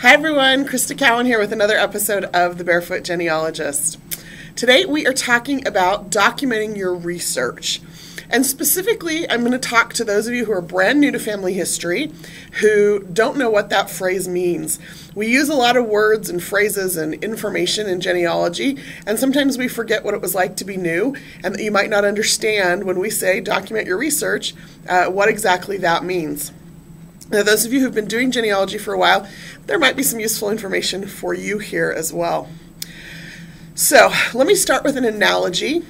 Hi everyone, Crista Cowan here with another episode of the Barefoot Genealogist. Today we are talking about documenting your research. And specifically, I'm going to talk to those of you who are brand new to family history, who don't know what that phrase means. We use a lot of words and phrases and information in genealogy, and sometimes we forget what it was like to be new, and that you might not understand when we say document your research, what exactly that means. Now, those of you who've been doing genealogy for a while, there might be some useful information for you here as well. So, let me start with an analogy.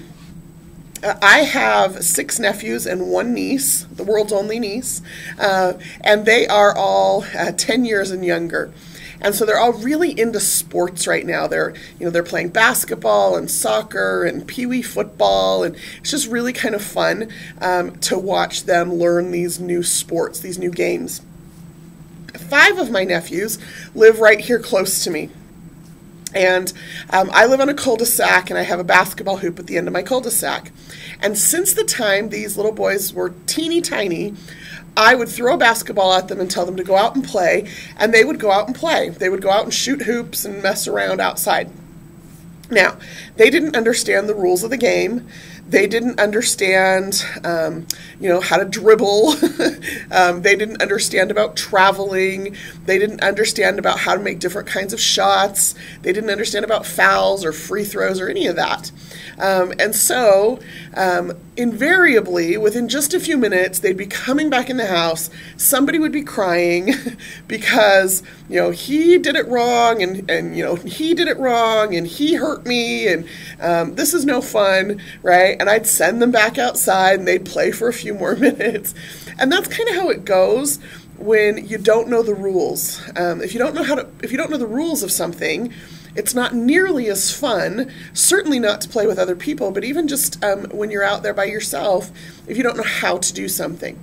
I have 6 nephews and 1 niece, the world's only niece, and they are all 10 years and younger. And so they're all really into sports right now. They're playing basketball and soccer and pee-wee football, and it's just really kind of fun to watch them learn these new sports, these new games. 5 of my nephews live right here close to me. And I live on a cul-de-sac, and I have a basketball hoop at the end of my cul-de-sac. And since the time these little boys were teeny tiny, I would throw a basketball at them and tell them to go out and play, and they would go out and play. They would go out and shoot hoops and mess around outside. Now, they didn't understand the rules of the game. They didn't understand, how to dribble. They didn't understand about traveling. They didn't understand about how to make different kinds of shots. They didn't understand about fouls or free throws or any of that. And so, invariably, within just a few minutes, they'd be coming back in the house. Somebody would be crying because, he did it wrong, and he did it wrong, and he hurt me, and this is no fun, right? And I'd send them back outside, and they'd play for a few more minutes. And that's kind of how it goes when you don't know the rules. If you don't know the rules of something, it's not nearly as fun, certainly not to play with other people, but even just when you're out there by yourself, if you don't know how to do something.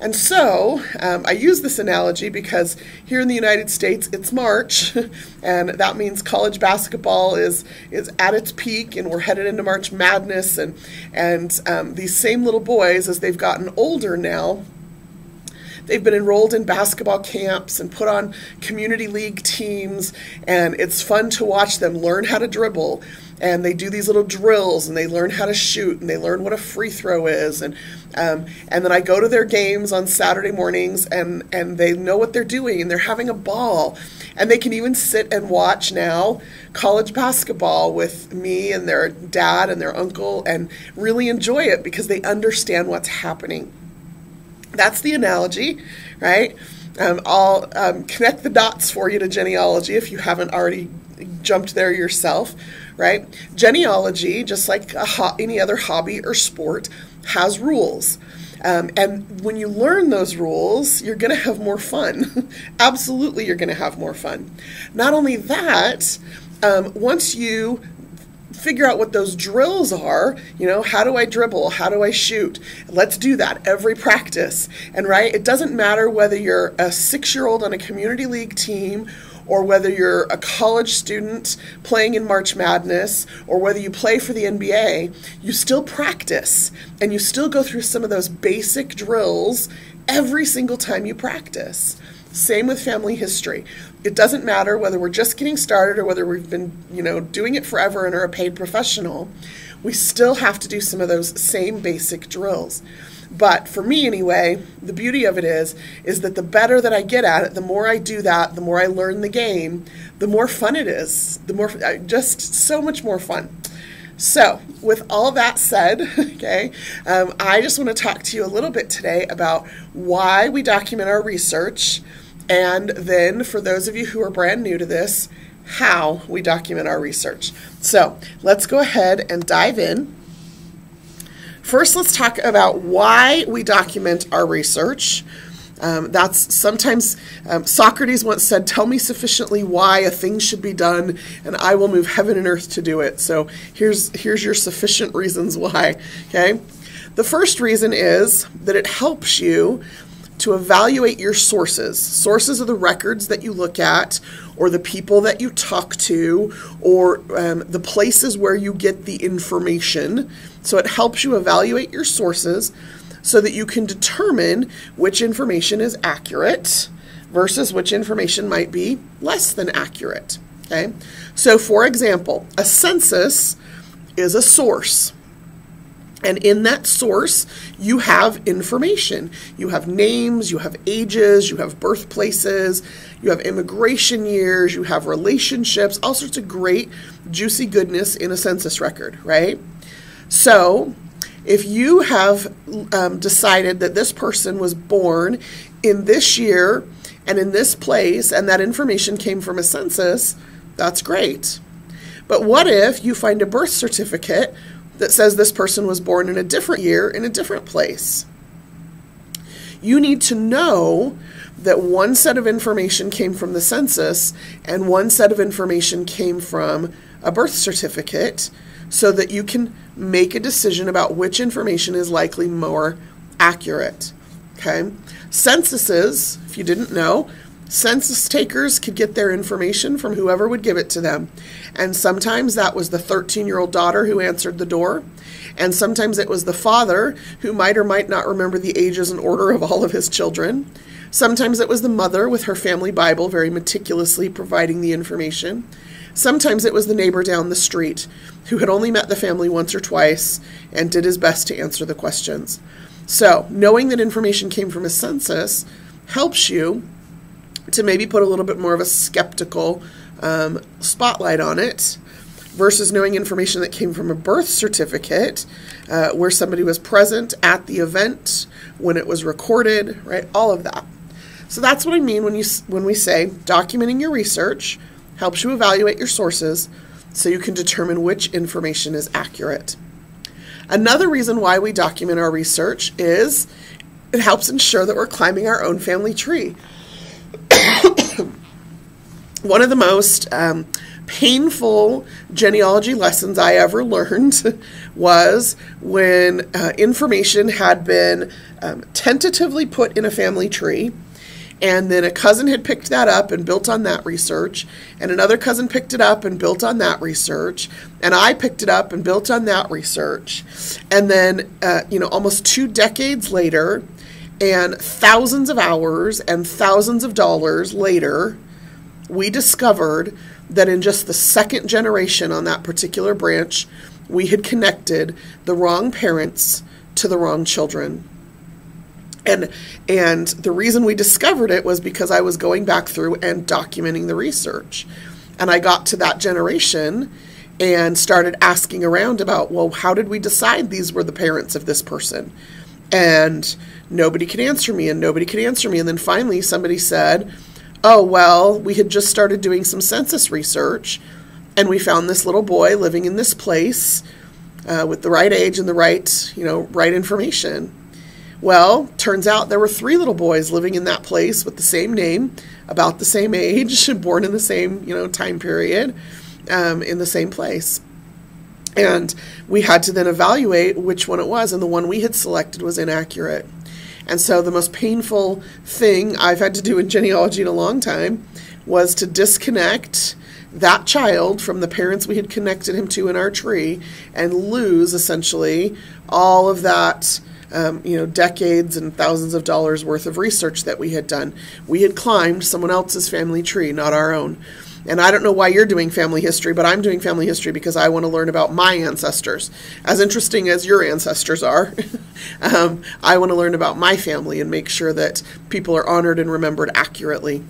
And so, I use this analogy because here in the United States, it's March, and that means college basketball is at its peak, and we're headed into March Madness, and these same little boys, as they've gotten older now, they've been enrolled in basketball camps and put on community league teams, and it's fun to watch them learn how to dribble. And they do these little drills, and they learn how to shoot, and they learn what a free throw is. And then I go to their games on Saturday mornings, and they know what they're doing, and they're having a ball. And they can even sit and watch now college basketball with me and their dad and their uncle and really enjoy it because they understand what's happening. That's the analogy, right? I'll connect the dots for you to genealogy if you haven't already jumped there yourself, right? Genealogy, just like any other hobby or sport, has rules. And when you learn those rules, you're going to have more fun. Absolutely, you're going to have more fun. Not only that, once you figure out what those drills are, how do I dribble? How do I shoot? Let's do that every practice. And right, it doesn't matter whether you're a 6-year-old on a community league team or whether you're a college student playing in March Madness, or whether you play for the NBA, you still practice, and you still go through some of those basic drills every single time you practice. Same with family history. It doesn't matter whether we're just getting started or whether we've been, doing it forever and are a paid professional. We still have to do some of those same basic drills. But for me anyway, the beauty of it is that the better that I get at it, the more I do that, the more I learn the game, the more fun it is, the more, just so much more fun. So, with all that said, okay, I just want to talk to you a little bit today about why we document our research, and then for those of you who are brand new to this, how we document our research. So, let's go ahead and dive in. First, let's talk about why we document our research. That's sometimes, Socrates once said, "Tell me sufficiently why a thing should be done, and I will move heaven and earth to do it." So here's your sufficient reasons why, okay? The first reason is that it helps you to evaluate your sources. Sources are the records that you look at, or the people that you talk to, or the places where you get the information. So it helps you evaluate your sources so that you can determine which information is accurate, versus which information might be less than accurate. Okay? So for example, a census is a source. And in that source, you have information. You have names, you have ages, you have birthplaces, you have immigration years, you have relationships, all sorts of great, juicy goodness in a census record, right? So if you have decided that this person was born in this year and in this place, and that information came from a census, that's great. But what if you find a birth certificate that says this person was born in a different year in a different place? You need to know that one set of information came from the census and one set of information came from a birth certificate so that you can make a decision about which information is likely more accurate. Okay? Censuses, if you didn't know, census takers could get their information from whoever would give it to them. And sometimes that was the 13-year-old daughter who answered the door. And sometimes it was the father who might or might not remember the ages and order of all of his children. Sometimes it was the mother with her family Bible very meticulously providing the information. Sometimes it was the neighbor down the street who had only met the family once or twice and did his best to answer the questions. So knowing that information came from a census helps you to maybe put a little bit more of a skeptical spotlight on it versus knowing information that came from a birth certificate where somebody was present at the event, when it was recorded, right? All of that. So that's what I mean when we say documenting your research helps you evaluate your sources so you can determine which information is accurate. Another reason why we document our research is it helps ensure that we're climbing our own family tree. One of the most painful genealogy lessons I ever learned was when information had been tentatively put in a family tree, and then a cousin had picked that up and built on that research, and another cousin picked it up and built on that research, and I picked it up and built on that research. And then, almost 2 decades later, and thousands of hours and thousands of dollars later, we discovered that in just the second generation on that particular branch, we had connected the wrong parents to the wrong children. And the reason we discovered it was because I was going back through and documenting the research. And I got to that generation and started asking around about, well, how did we decide these were the parents of this person? And nobody could answer me, and nobody could answer me. And then finally somebody said, oh, well, we had just started doing some census research, and we found this little boy living in this place with the right age and the right information. Well, turns out there were 3 little boys living in that place with the same name, about the same age, born in the same, time period, in the same place. And we had to then evaluate which one it was, and the one we had selected was inaccurate. And so the most painful thing I've had to do in genealogy in a long time was to disconnect that child from the parents we had connected him to in our tree and lose, essentially, all of that decades and thousands of dollars worth of research that we had done. We had climbed someone else's family tree, not our own. And I don't know why you're doing family history, but I'm doing family history because I want to learn about my ancestors. As interesting as your ancestors are, I want to learn about my family and make sure that people are honored and remembered accurately.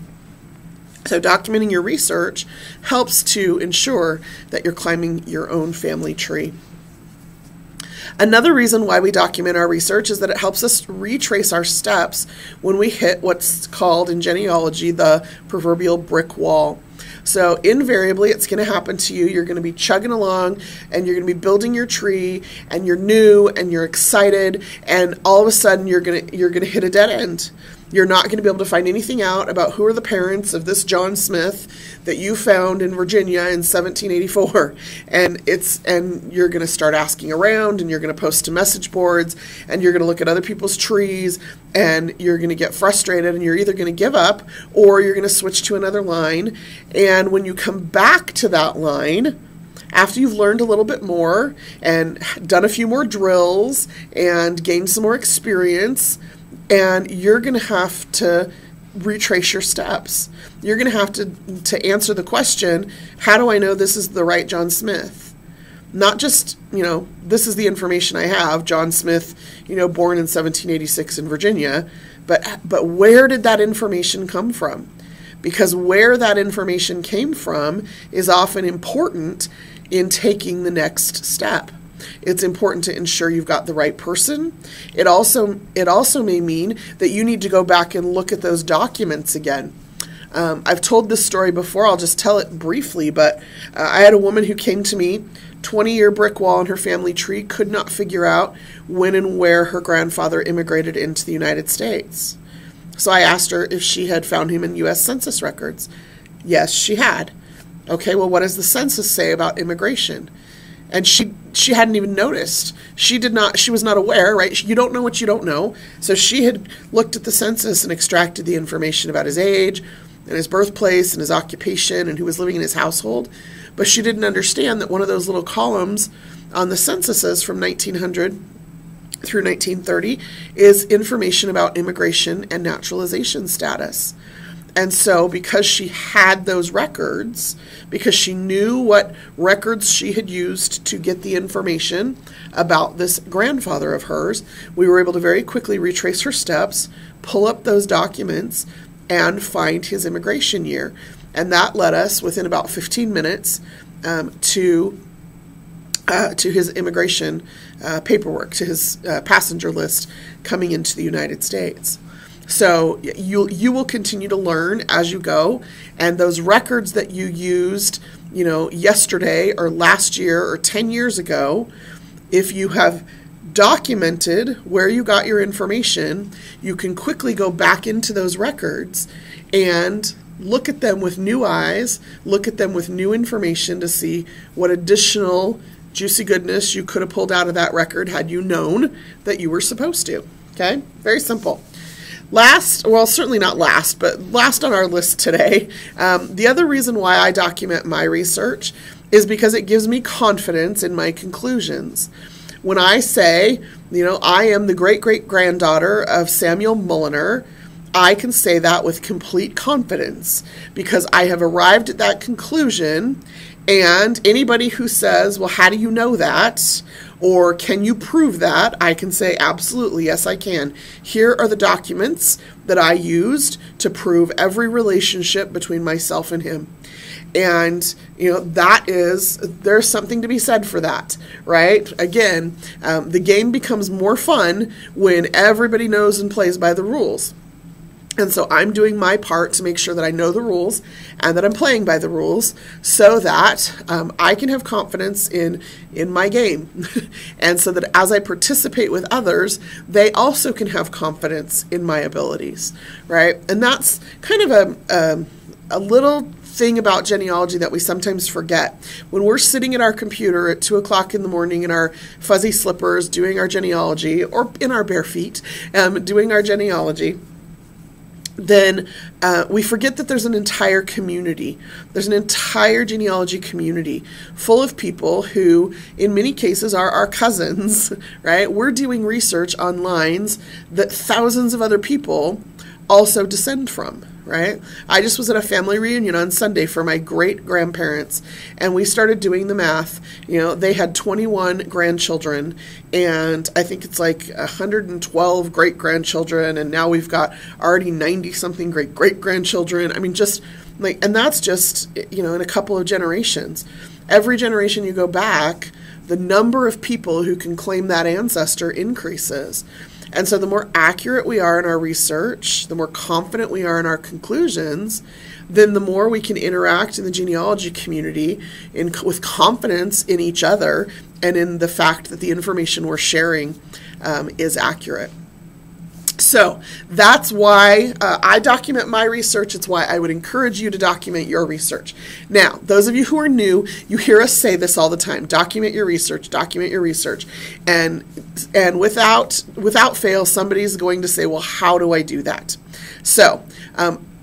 So documenting your research helps to ensure that you're climbing your own family tree. Another reason why we document our research is that it helps us retrace our steps when we hit what's called in genealogy the proverbial brick wall. So invariably it's going to happen to you. You're going to be chugging along and you're going to be building your tree and you're new and you're excited, and all of a sudden you're going to hit a dead end. You're not going to be able to find anything out about who are the parents of this John Smith that you found in Virginia in 1784. And you're going to start asking around, and you're going to post to message boards, and you're going to look at other people's trees, and you're going to get frustrated, and you're either going to give up or you're going to switch to another line. And when you come back to that line, after you've learned a little bit more and done a few more drills and gained some more experience, and you're going to have to retrace your steps. You're going to have to answer the question, how do I know this is the right John Smith? Not just, this is the information I have, John Smith, born in 1786 in Virginia, but where did that information come from? Because where that information came from is often important in taking the next step. It's important to ensure you've got the right person. It also may mean that you need to go back and look at those documents again. I've told this story before. I'll just tell it briefly, but I had a woman who came to me, 20-year brick wall in her family tree, could not figure out when and where her grandfather immigrated into the United States. So I asked her if she had found him in U.S. Census records. Yes, she had. Okay, well, what does the census say about immigration? And she hadn't even noticed. She was not aware, right? You don't know what you don't know. So she had looked at the census and extracted the information about his age and his birthplace and his occupation and who was living in his household. But she didn't understand that one of those little columns on the censuses from 1900 through 1930 is information about immigration and naturalization status. And so because she had those records, because she knew what records she had used to get the information about this grandfather of hers, we were able to very quickly retrace her steps, pull up those documents, and find his immigration year. And that led us, within about 15 minutes, to his immigration paperwork, to his passenger list coming into the United States. So you will continue to learn as you go, and those records that you used, yesterday or last year or 10 years ago, if you have documented where you got your information, you can quickly go back into those records and look at them with new eyes, look at them with new information to see what additional juicy goodness you could have pulled out of that record had you known that you were supposed to. Okay? Very simple. Last, well, certainly not last, but last on our list today, the other reason why I document my research is because it gives me confidence in my conclusions. When I say, I am the great-great-granddaughter of Samuel Mulliner, I can say that with complete confidence because I have arrived at that conclusion, and anybody who says, well, how do you know that? Or can you prove that? I can say, absolutely, yes, I can. Here are the documents that I used to prove every relationship between myself and him. And, there's something to be said for that, right? Again, the game becomes more fun when everybody knows and plays by the rules. And so I'm doing my part to make sure that I know the rules and that I'm playing by the rules so that I can have confidence in my game. And so that as I participate with others, they also can have confidence in my abilities, right? And that's kind of a little thing about genealogy that we sometimes forget. When we're sitting at our computer at 2 o'clock in the morning in our fuzzy slippers doing our genealogy, or in our bare feet doing our genealogy, then we forget that there's an entire community. There's an entire genealogy community full of people who, in many cases, are our cousins, right? We're doing research on lines that thousands of other people also descend from, right? I just was at a family reunion on Sunday for my great-grandparents, and we started doing the math. They had 21 grandchildren, and I think it's like 112 great-grandchildren, and now we've got already 90-something great-great-grandchildren. I mean, and that's just, in a couple of generations. Every generation you go back, the number of people who can claim that ancestor increases. And so the more accurate we are in our research, the more confident we are in our conclusions, then the more we can interact in the genealogy community with confidence in each other and in the fact that the information we're sharing is accurate. So that's why I document my research. It's why I would encourage you to document your research. Now, those of you who are new, you hear us say this all the time: document your research, document your research. And without fail, somebody's going to say, well, how do I do that? So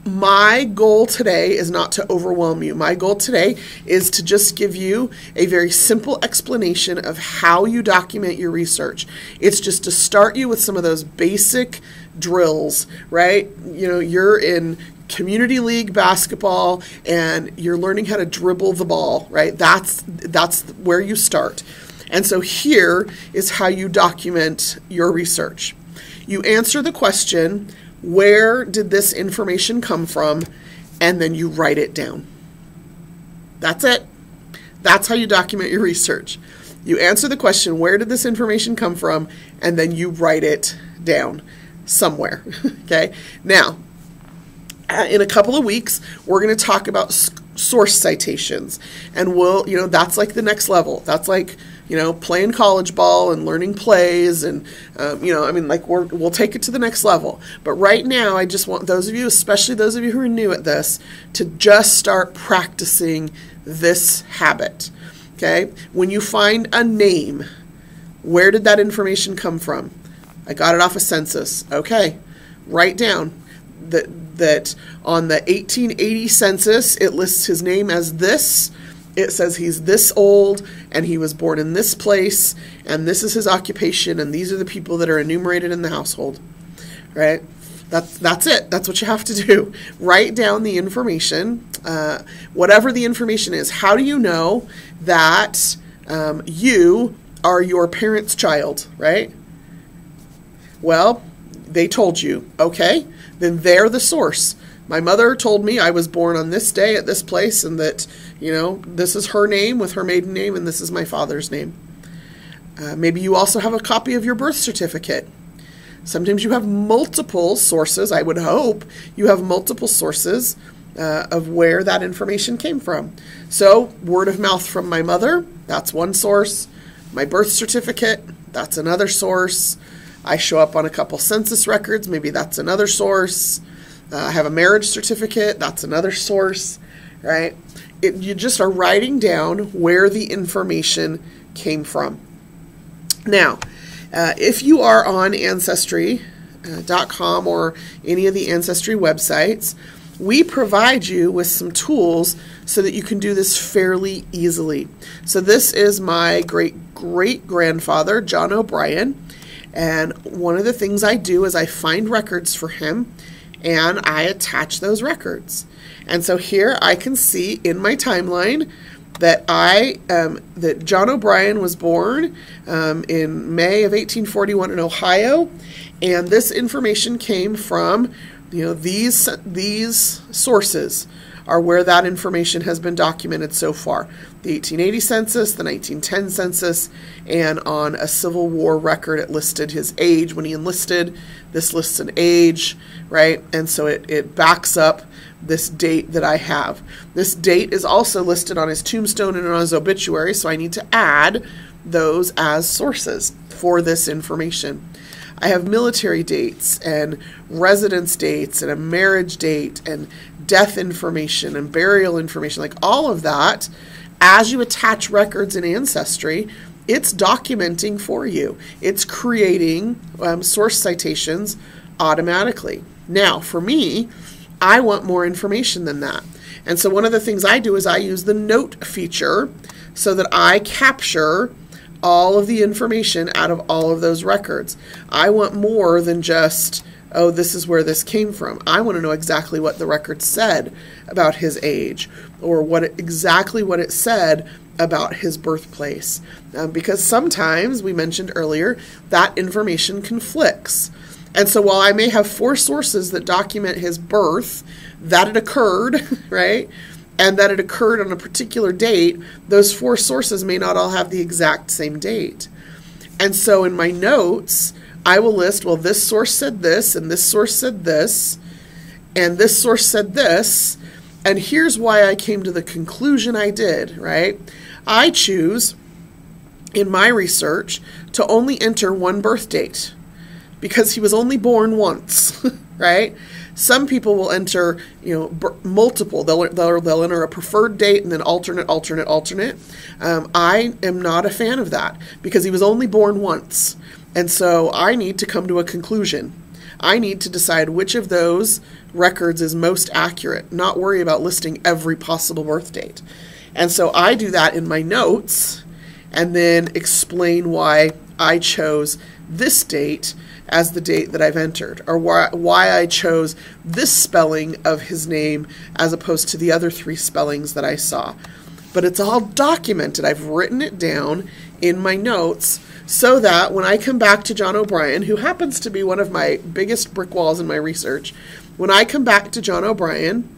my goal today is not to overwhelm you. My goal today is to just give you a very simple explanation of how you document your research. It's just to start you with some of those basic drills, right? You know, you're in community league basketball and you're learning how to dribble the ball, right? That's where you start. And so here is how you document your research. You answer the question, where did this information come from? And then you write it down. That's it. That's how you document your research. You answer the question, where did this information come from? And then you write it down somewhere. Okay. Now, in a couple of weeks, we're going to talk about source citations. And that's like the next level. That's like, playing college ball and learning plays and, we'll take it to the next level. But right now, I just want those of you, especially those of you who are new at this, to just start practicing this habit, okay? When you find a name, where did that information come from? I got it off a census. Okay, write down that on the 1880 census, it lists his name as this. It says he's this old and he was born in this place and this is his occupation and these are the people that are enumerated in the household, right? That's it. That's what you have to do. Write down the information, whatever the information is. How do you know that you are your parent's child, right? Well, they told you, okay, then they're the source. My mother told me I was born on this day at this place and that, this is her name with her maiden name and this is my father's name. Maybe you also have a copy of your birth certificate. Sometimes you have multiple sources. I would hope you have multiple sources of where that information came from. So word of mouth from my mother, that's one source. My birth certificate, that's another source. I show up on a couple census records, maybe that's another source. I have a marriage certificate, that's another source, right? You just are writing down where the information came from. Now, if you are on Ancestry.com or any of the Ancestry websites, we provide you with some tools so that you can do this fairly easily. So this is my great-great-grandfather, John O'Brien, and one of the things I do is I find records for him and I attach those records. And so here I can see in my timeline that that John O'Brien was born in May of 1841 in Ohio, and this information came from these sources are where that information has been documented so far. The 1880 census, the 1910 census, and on a Civil War record it listed his age when he enlisted. This lists an age, right? And so it backs up this date that I have. This date is also listed on his tombstone and on his obituary, so I need to add those as sources for this information. I have military dates and residence dates and a marriage date and death information and burial information, like all of that. As you attach records in Ancestry, it's documenting for you. It's creating source citations automatically. Now, for me, I want more information than that. And so one of the things I do is I use the note feature so that I capture all of the information out of all of those records. I want more than just, oh, this is where this came from. I want to know exactly what the record said about his age or exactly what it said about his birthplace. Because sometimes, we mentioned earlier, that information conflicts. And so while I may have 4 sources that document his birth, that it occurred, right, and that it occurred on a particular date, those 4 sources may not all have the exact same date. And so in my notes, I will list, well, this source said this, and this source said this, and this source said this, and here's why I came to the conclusion I did, right? I choose, in my research, to only enter one birth date, because he was only born once, right? Some people will enter, multiple. They'll enter a preferred date and then alternate. I am not a fan of that because he was only born once. And so I need to come to a conclusion. I need to decide which of those records is most accurate, not worry about listing every possible birth date. And so I do that in my notes and then explain why I chose this date as the date that I've entered, or why I chose this spelling of his name as opposed to the other 3 spellings that I saw. But it's all documented. I've written it down in my notes so that when I come back to John O'Brien, who happens to be one of my biggest brick walls in my research, when I come back to John O'Brien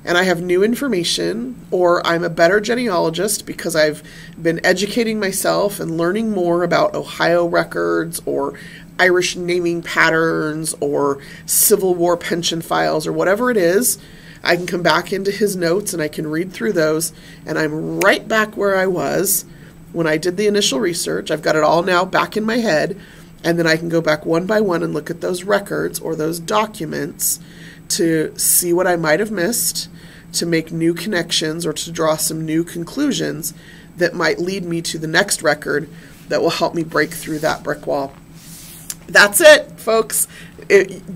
and I have new information, or I'm a better genealogist because I've been educating myself and learning more about Ohio records or Irish naming patterns or Civil War pension files or whatever it is, I can come back into his notes and I can read through those, and I'm right back where I was when I did the initial research. I've got it all now back in my head, and then I can go back one by one and look at those records or those documents to see what I might have missed, to make new connections or to draw some new conclusions that might lead me to the next record that will help me break through that brick wall. That's it, folks.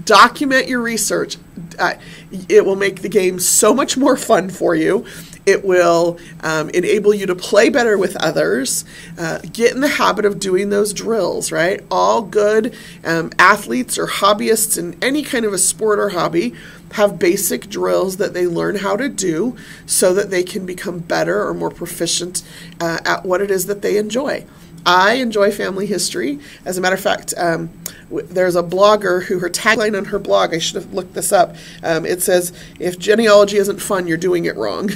Document your research. It will make the game so much more fun for you. It will enable you to play better with others. Get in the habit of doing those drills, right? All good athletes or hobbyists in any kind of a sport or hobby have basic drills that they learn how to do so that they can become better or more proficient at what it is that they enjoy. I enjoy family history. As a matter of fact, there's a blogger who her tagline on her blog, I should have looked this up, it says, if genealogy isn't fun, you're doing it wrong.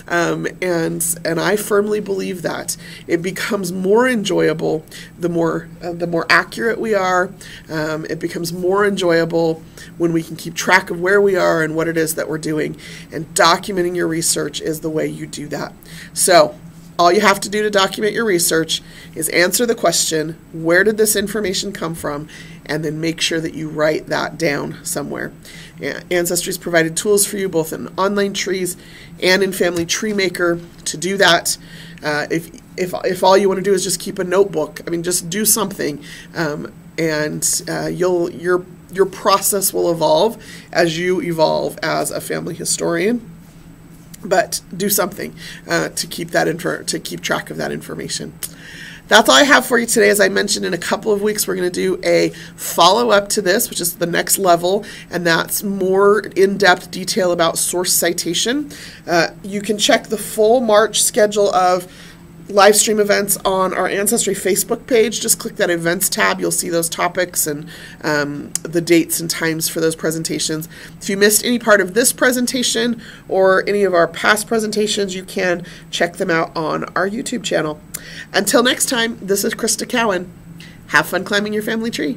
And I firmly believe that. It becomes more enjoyable the more accurate we are. It becomes more enjoyable when we can keep track of where we are and what it is that we're doing. And documenting your research is the way you do that. So, all you have to do to document your research is answer the question, where did this information come from? And then make sure that you write that down somewhere. Ancestry's provided tools for you both in online trees and in Family Tree Maker to do that. If all you want to do is just keep a notebook, I mean, just do something, and your process will evolve as you evolve as a family historian. But do something to keep track of that information. That's all I have for you today. As I mentioned, in a couple of weeks, we're going to do a follow-up to this, which is the next level, and that's more in-depth detail about source citation. You can check the full March schedule of live stream events on our Ancestry Facebook page. Just click that events tab. You'll see those topics and the dates and times for those presentations. If you missed any part of this presentation or any of our past presentations, you can check them out on our YouTube channel. Until next time, this is Crista Cowan. Have fun climbing your family tree.